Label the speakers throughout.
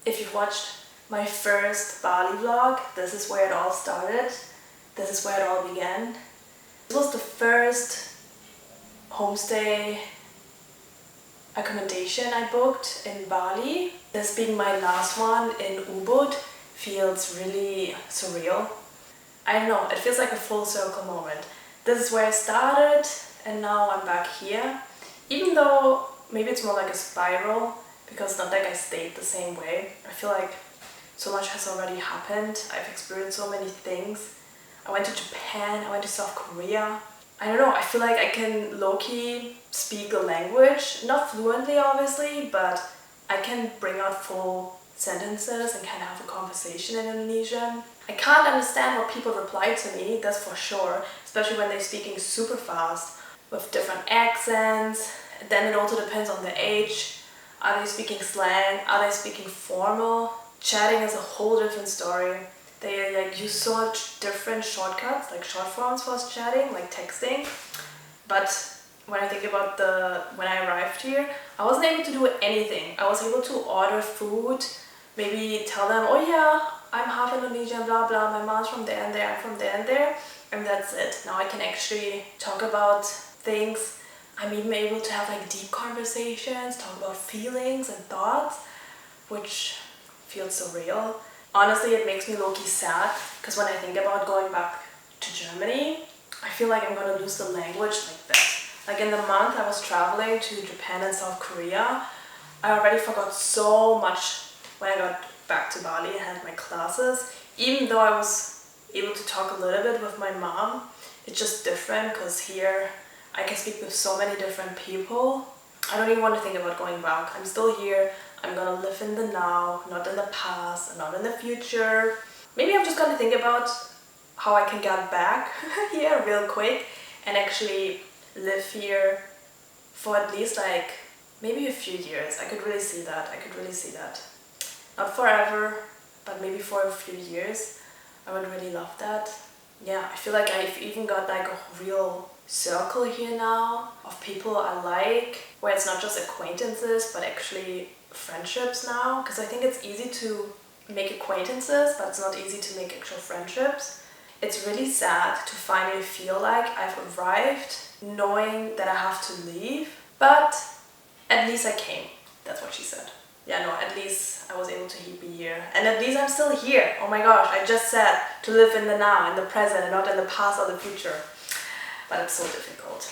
Speaker 1: If you've watched my first Bali vlog, this is where it all started. This is where it all began. This was the first homestay accommodation I booked in Bali. This being my last one in Ubud feels really surreal. I don't know, it feels like a full circle moment. This is where I started and now I'm back here. Even though maybe it's more like a spiral, because it's not like I stayed the same way. I feel like so much has already happened. I've experienced so many things. I went to Japan, I went to South Korea. I don't know, I feel like I can low-key speak the language. Not fluently obviously, but I can bring out full sentences and can have a conversation in Indonesian. I can't understand how people reply to me, that's for sure. Especially when they're speaking super fast with different accents. Then it also depends on the age. Are they speaking slang? Are they speaking formal? Chatting is a whole different story. They use so much different shortcuts, like short forms for chatting, like texting. But when I think about when I arrived here, I wasn't able to do anything. I was able to order food, maybe tell them, oh yeah, I'm half Indonesian, blah blah, my mom's from there and there, I'm from there and there, and that's it. Now I can actually talk about things. I'm even able to have like deep conversations, talk about feelings and thoughts, which feels surreal. Honestly, it makes me low-key sad, because when I think about going back to Germany, I feel like I'm gonna lose the language like this. Like in the month I was traveling to Japan and South Korea, I already forgot so much when I got back to Bali and had my classes. Even though I was able to talk a little bit with my mom, it's just different because here I can speak with so many different people. I don't even want to think about going back. I'm still here. I'm gonna live in the now, not in the past, and not in the future. Maybe I'm just gonna think about how I can get back here real quick and actually live here for at least like maybe a few years. I could really see that. I could really see that. Not forever, but maybe for a few years. I would really love that. Yeah, I feel like I've even got like a real circle here now of people I like, where it's not just acquaintances but actually friendships now, because I think it's easy to make acquaintances but it's not easy to make actual friendships. It's really sad to finally feel like I've arrived knowing that I have to leave, but at least I came. That's what she said. Yeah, no, at least I was able to be here. And at least I'm still here. Oh my gosh, I just said to live in the now, in the present, and not in the past or the future. But it's so difficult.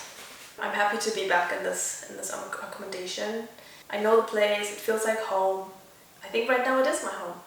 Speaker 1: I'm happy to be back in this accommodation. I know the place, it feels like home. I think right now it is my home.